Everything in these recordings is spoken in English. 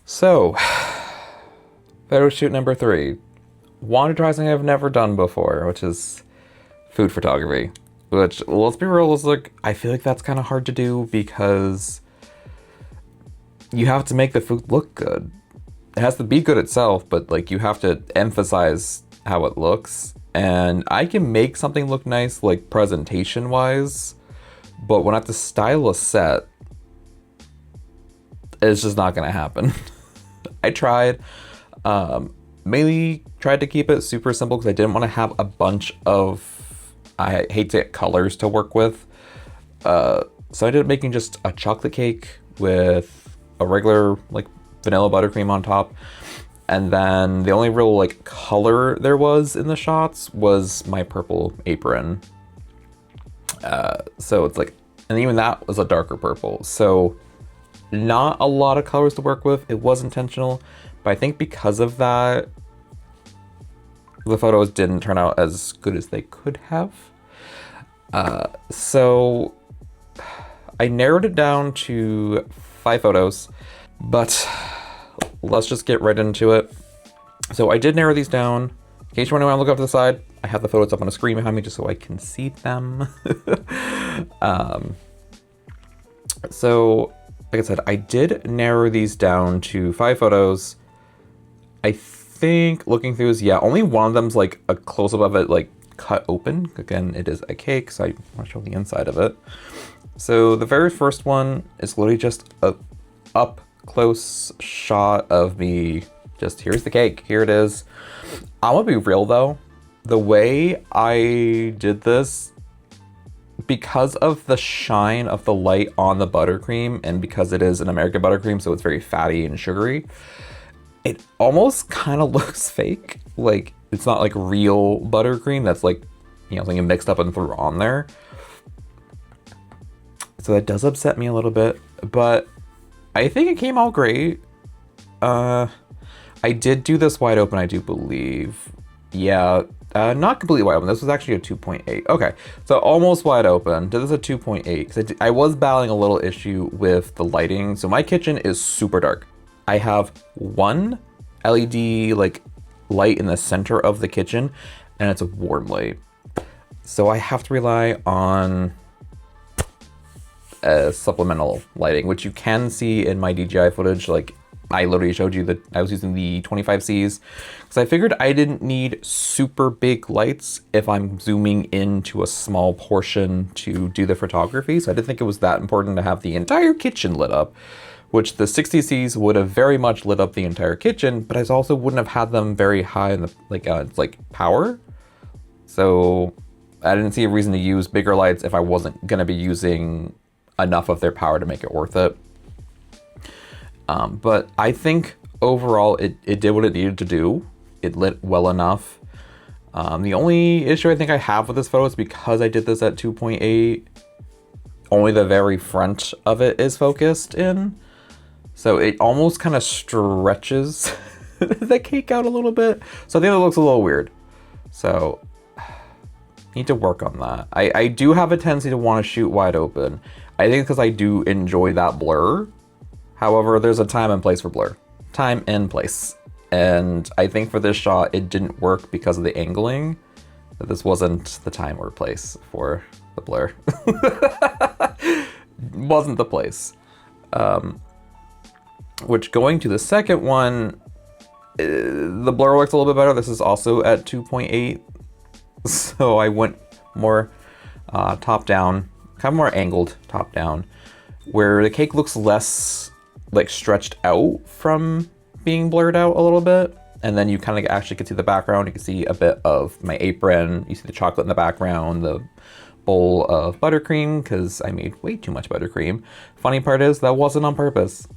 So, photo shoot number 3. Want to try something I've never done before, which is food photography. Which, let's be realistic, I feel like that's kind of hard to do because you have to make the food look good. It has to be good itself, but like you have to emphasize how it looks. And I can make something look nice, like presentation wise, but when I have to style a set, it's just not gonna happen. I tried, mainly tried to keep it super simple because I didn't want to have a bunch of, I hate to get colors to work with. So I ended up making just a chocolate cake with a regular like vanilla buttercream on top. And then the only real like color there was in the shots was my purple apron. So it's like, and even that was a darker purple. So not a lot of colors to work with. It was intentional, but I think because of that, the photos didn't turn out as good as they could have. So I narrowed it down to 5 photos, but let's just get right into it. So I did narrow these down. In case you want to look up to the side, I have the photos up on a screen behind me just so I can see them. So like I said, I did narrow these down to 5 photos. I think looking through is, yeah, only one of them's like a close-up of it, like cut open. Again, it is a cake, so I want to show the inside of it. So the very first one is literally just a up close shot of me. Just here's the cake, here it is. I'm gonna be real though, the way I did this, because of the shine of the light on the buttercream and because it is an American buttercream, so it's very fatty and sugary, it almost kind of looks fake. Like it's not like real buttercream that's like, you know, something mixed up and threw on there. So that does upset me a little bit, but I think it came out great. I did do this wide open, I do believe. Yeah, not completely wide open. This was actually a 2.8. Okay, so almost wide open. Did this at 2.8 because I was battling a little issue with the lighting. So my kitchen is super dark. I have one LED like light in the center of the kitchen, and it's a warm light. So I have to rely on supplemental lighting, which you can see in my DJI footage. Like I literally showed you that I was using the 25Cs because I figured I didn't need super big lights if I'm zooming into a small portion to do the photography. So I didn't think it was that important to have the entire kitchen lit up, which the 60Cs would have very much lit up the entire kitchen, but I also wouldn't have had them very high in the like power. So I didn't see a reason to use bigger lights if I wasn't going to be using enough of their power to make it worth it. But I think overall it did what it needed to do. It lit well enough. The only issue I think I have with this photo is because I did this at 2.8, only the very front of it is focused in. So it almost kind of stretches the cake out a little bit. So I think it looks a little weird. So need to work on that. I do have a tendency to want to shoot wide open. I think because I do enjoy that blur. However, there's a time and place for blur. Time and place. And I think for this shot, it didn't work because of the angling. But this wasn't the time or place for the blur. Wasn't the place. Which going to the second one, the blur works a little bit better. This is also at 2.8. So I went more top down, kind of more angled top down, where the cake looks less like stretched out from being blurred out a little bit. And then you kind of actually can see the background. You can see a bit of my apron. You see the chocolate in the background, the bowl of buttercream, because I made way too much buttercream. Funny part is that wasn't on purpose.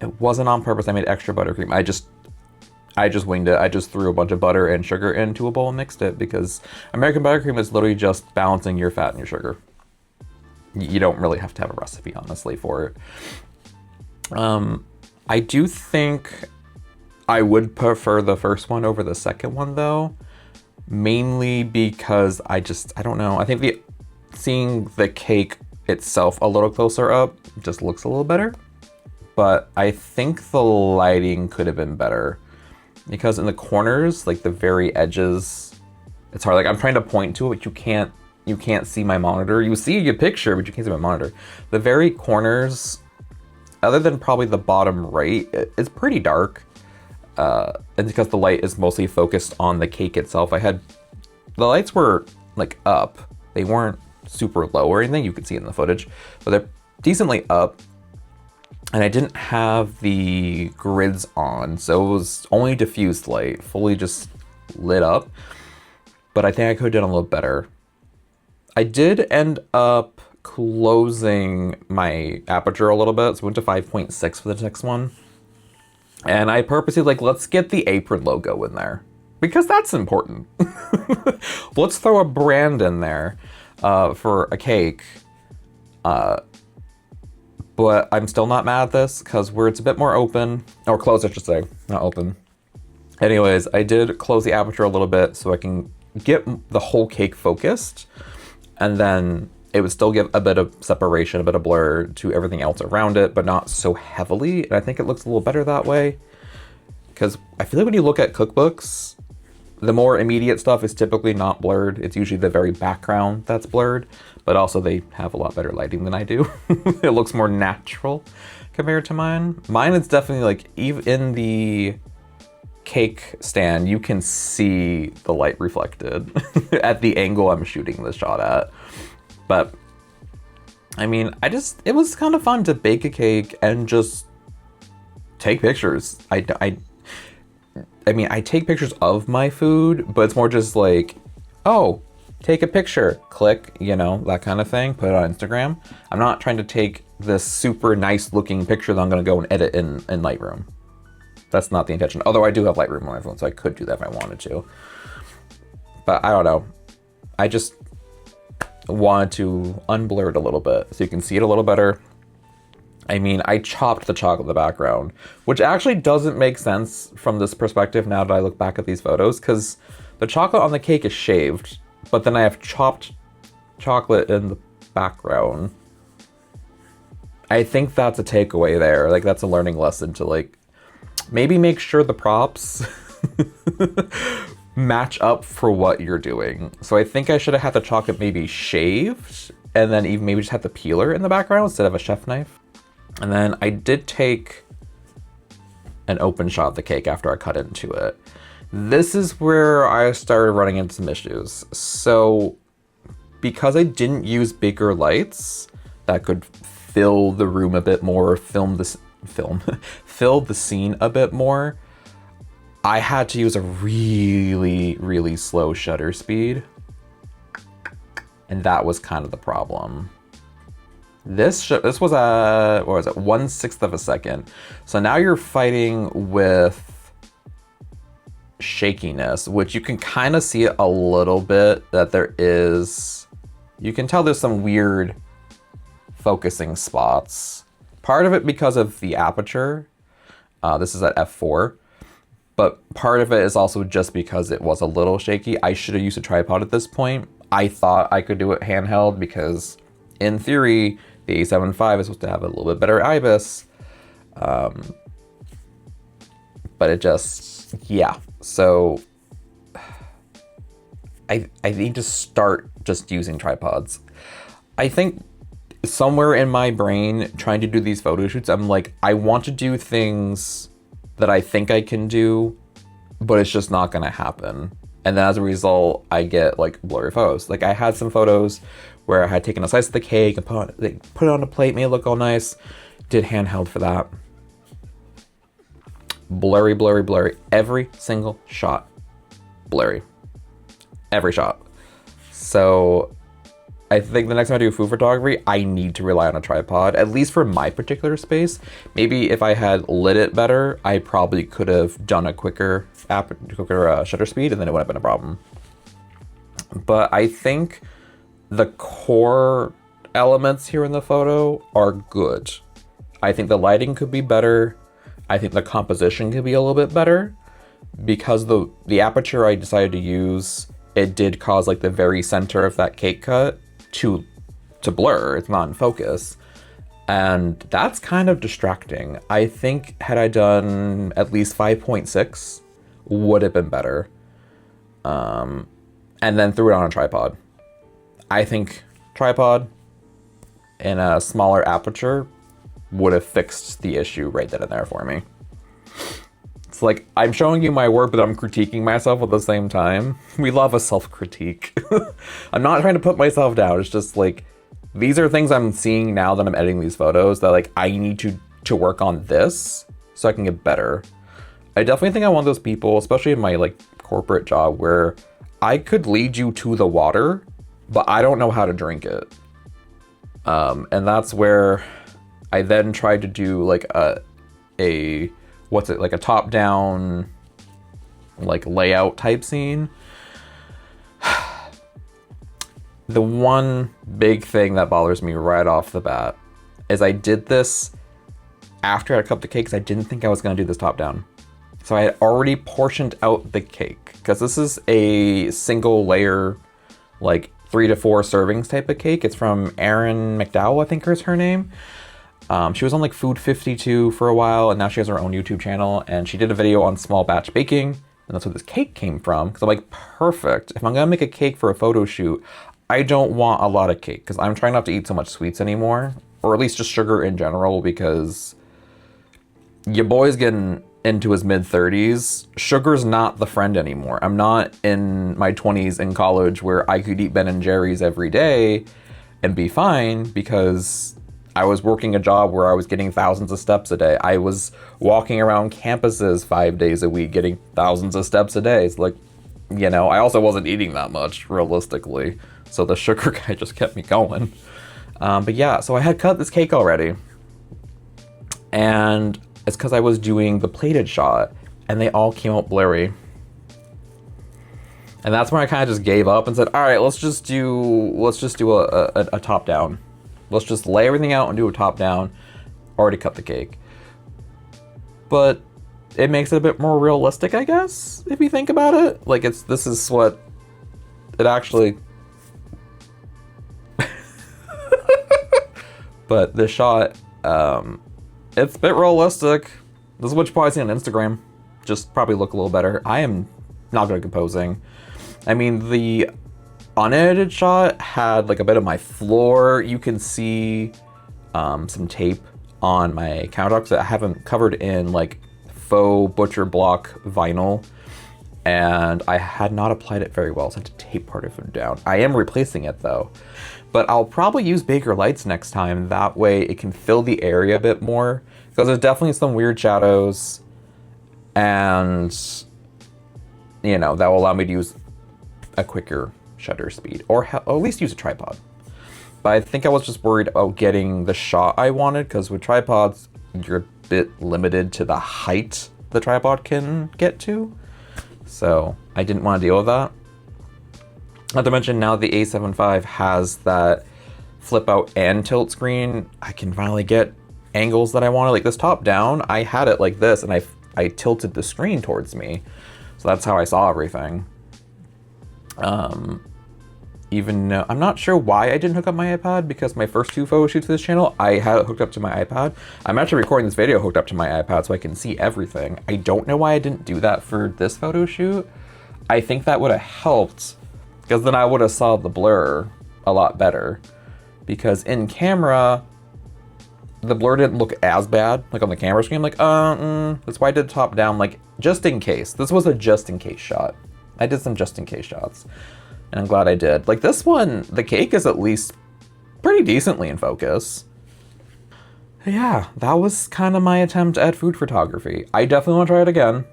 It wasn't on purpose. I made extra buttercream. I just winged it. I just threw a bunch of butter and sugar into a bowl and mixed it because American buttercream is literally just balancing your fat and your sugar. You don't really have to have a recipe, honestly, for it. I do think I would prefer the first one over the second one though, mainly because I don't know. I think seeing the cake itself a little closer up just looks a little better. but I think the lighting could have been better because in the corners, like the very edges, it's hard. Like I'm trying to point to it, but you can't see my monitor. You see your picture, but you can't see my monitor. The very corners, other than probably the bottom right, it's pretty dark. And because the light is mostly focused on the cake itself, the lights were like up. They weren't super low or anything. You could see it in the footage, but they're decently up. And I didn't have the grids on, so it was only diffused light, fully just lit up. But I think I could have done a little better. I did end up closing my aperture a little bit, so I went to 5.6 for the next one. And I purposely let's get the apron logo in there because that's important. Let's throw a brand in there for a cake. But I'm still not mad at this because where it's a bit more open, or closed I should say, not open. Anyways, I did close the aperture a little bit so I can get the whole cake focused, and then it would still give a bit of separation, a bit of blur to everything else around it, but not so heavily. And I think it looks a little better that way because I feel like when you look at cookbooks, the more immediate stuff is typically not blurred. It's usually the very background that's blurred, but also they have a lot better lighting than I do. It looks more natural compared to mine. Mine is definitely even in the cake stand, you can see the light reflected at the angle I'm shooting this shot at. But I mean, it was kind of fun to bake a cake and just take pictures. I mean, I take pictures of my food, but it's more just like, oh, take a picture, click, that kind of thing, put it on Instagram. I'm not trying to take this super nice looking picture that I'm going to go and edit in Lightroom. That's not the intention. Although I do have Lightroom on my phone, so I could do that if I wanted to. But I don't know. I just wanted to unblur it a little bit so you can see it a little better. I mean, I chopped the chocolate in the background, which actually doesn't make sense from this perspective now that I look back at these photos, because the chocolate on the cake is shaved, but then I have chopped chocolate in the background. I think that's a takeaway there. That's a learning lesson to maybe make sure the props match up for what you're doing. So I think I should have had the chocolate maybe shaved and then even maybe just had the peeler in the background instead of a chef knife. And then I did take an open shot of the cake after I cut into it. This is where I started running into some issues. So because I didn't use bigger lights that could fill the room a bit more, fill the scene a bit more, I had to use a really, really slow shutter speed. And that was kind of the problem. This was a, 1/6 of a second. So now you're fighting with shakiness, which you can kind of see it a little bit that there is, you can tell there's some weird focusing spots. Part of it because of the aperture. This is at f4. But part of it is also just because it was a little shaky. I should have used a tripod at this point. I thought I could do it handheld because in theory, the A7 IV is supposed to have a little bit better IBIS. But it just, yeah. So I need to start just using tripods. I think somewhere in my brain trying to do these photo shoots, I'm like, I want to do things that I think I can do, but it's just not gonna happen. And then as a result, I get blurry photos. I had some photos where I had taken a slice of the cake and put it on a plate, made it look all nice. Did handheld for that. Blurry, blurry, blurry. Every single shot, blurry. Every shot. So I think the next time I do food photography, I need to rely on a tripod, at least for my particular space. Maybe if I had lit it better, I probably could have done a quicker shutter speed and then it wouldn't have been a problem. But I think the core elements here in the photo are good. I think the lighting could be better. I think the composition could be a little bit better because the aperture I decided to use, it did cause the very center of that cake cut to blur. It's not in focus. And that's kind of distracting. I think had I done at least 5.6, would have been better. And then threw it on a tripod. I think tripod in a smaller aperture would have fixed the issue right then and there for me. It's like, I'm showing you my work, but I'm critiquing myself at the same time. We love a self-critique. I'm not trying to put myself down. It's just like, these are things I'm seeing now that I'm editing these photos that like, I need to work on this so I can get better. I definitely think I'm one of those people, especially in my like corporate job, where I could lead you to the water, but I don't know how to drink it. And that's where I then tried to do like like a top-down like layout type scene. The one big thing that bothers me right off the bat is I did this after I cut up the cake because I didn't think I was going to do this top-down. So I had already portioned out the cake because this is a single layer, like 3 to 4 servings type of cake. It's from Erin McDowell, I think is her name. She was on like Food 52 for a while, and now she has her own YouTube channel, and she did a video on small batch baking, and that's where this cake came from. Because I'm like, perfect. If I'm gonna make a cake for a photo shoot, I don't want a lot of cake because I'm trying not to eat so much sweets anymore, or at least just sugar in general, because your boy's getting into his mid-30s. Sugar's not the friend anymore. I'm not in my 20s in college where I could eat Ben & Jerry's every day and be fine because I was working a job where I was getting thousands of steps a day. I was walking around campuses 5 days a week getting thousands of steps a day. It's like, you know, I also wasn't eating that much realistically. So the sugar guy just kept me going. But yeah, so I had cut this cake already. And it's because I was doing the plated shot and they all came out blurry. And that's when I kind of just gave up and said, all right, let's just do a top down. Let's just lay everything out and do a top down. Already cut the cake. But it makes it a bit more realistic, I guess, if you think about it. Like this is what it actually... But the shot, it's a bit realistic. This is what you probably see on Instagram. Just probably look a little better. I am not good at composing. I mean, the unedited shot had like a bit of my floor. You can see some tape on my countertops that I haven't covered in like faux butcher block vinyl. And I had not applied it very well, so I had to tape part of it down. I am replacing it though. But I'll probably use bigger lights next time. That way it can fill the area a bit more. Because there's definitely some weird shadows. And, you know, that will allow me to use a quicker shutter speed. Or at least use a tripod. But I think I was just worried about getting the shot I wanted. Because with tripods, you're a bit limited to the height the tripod can get to. So I didn't want to deal with that. Not to mention now the A7 IV has that flip out and tilt screen. I can finally get angles that I wanted. Like this top down, I had it like this and I tilted the screen towards me. So that's how I saw everything. Even though, I'm not sure why I didn't hook up my iPad because my first 2 photo shoots for this channel, I had it hooked up to my iPad. I'm actually recording this video hooked up to my iPad so I can see everything. I don't know why I didn't do that for this photo shoot. I think that would have helped because then I would have saw the blur a lot better. Because in camera, the blur didn't look as bad, like on the camera screen. I'm like, that's why I did top down, like, just in case. This was a just in case shot. I did some just in case shots. And I'm glad I did. Like this one, the cake is at least pretty decently in focus. Yeah, that was kind of my attempt at food photography. I definitely want to try it again.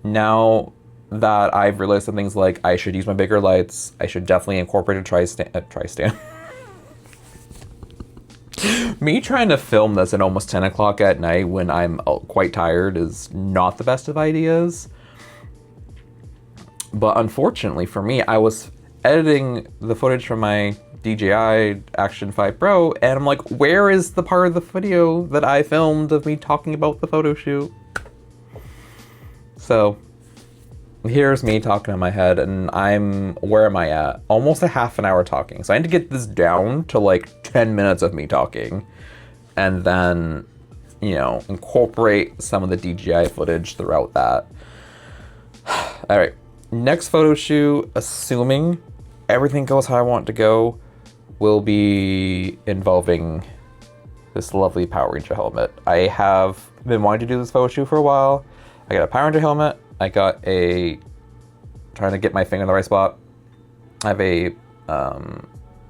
Now that I've realized some things like I should use my bigger lights, I should definitely incorporate a tri-stand. Me trying to film this at almost 10 o'clock at night when I'm quite tired is not the best of ideas. But unfortunately for me, I was editing the footage from my DJI Action 5 Pro, and I'm like, where is the part of the video that I filmed of me talking about the photo shoot? So here's me talking in my head, and where am I at? Almost a half an hour talking. So I need to get this down to like 10 minutes of me talking. And then, you know, incorporate some of the DJI footage throughout that. All right, next photo shoot, assuming everything goes how I want it to go, will be involving this lovely Power Ranger helmet. I have been wanting to do this photo shoot for a while. I got a Power Ranger helmet. I got a, trying to get my finger in the right spot. I have a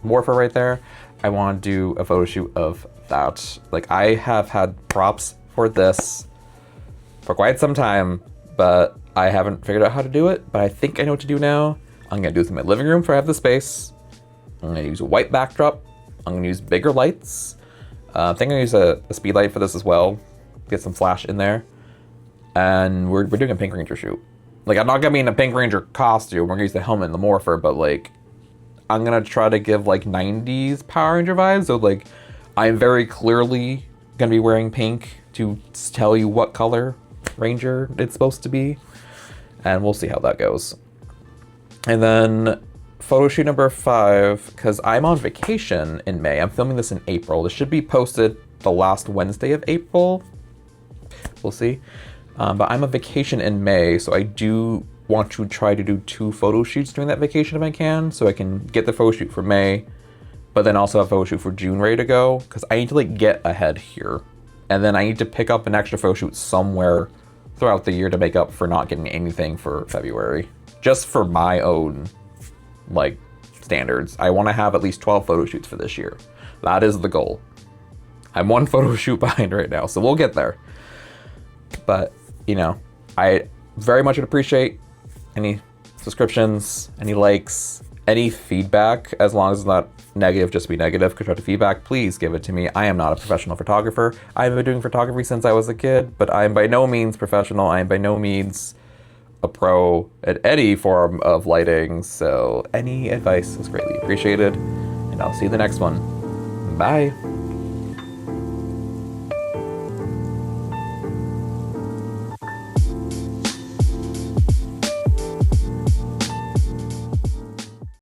morpher right there. I want to do a photo shoot of that. Like, I have had props for this for quite some time, but I haven't figured out how to do it, but I think I know what to do now. I'm gonna do this in my living room, so I have the space. I'm gonna use a white backdrop. I'm gonna use bigger lights. I think I'm gonna use a speed light for this as well. Get some flash in there. And we're doing a Pink Ranger shoot. Like, I'm not gonna be in a Pink Ranger costume. We're gonna use the helmet and the morpher, but like, I'm gonna try to give like 90s Power Ranger vibes. So like, I'm very clearly gonna be wearing pink to tell you what color Ranger it's supposed to be. And we'll see how that goes. And then photo shoot number 5, because I'm on vacation in May. I'm filming this in April. This should be posted the last Wednesday of April. We'll see. But I'm on vacation in May, so I do want to try to do 2 photo shoots during that vacation if I can, so I can get the photo shoot for May, but then also have a photo shoot for June ready to go, because I need to like get ahead here. And then I need to pick up an extra photo shoot somewhere throughout the year to make up for not getting anything for February. Just for my own, like, standards. I want to have at least 12 photo shoots for this year. That is the goal. I'm 1 photo shoot behind right now, so we'll get there. But, you know, I very much would appreciate any subscriptions, any likes, any feedback, as long as it's not negative, just be negative, constructive feedback, please give it to me. I am not a professional photographer. I've been doing photography since I was a kid, but I am by no means professional. I am by no means a pro at any form of lighting, so any advice is greatly appreciated, and I'll see you in the next one. Bye.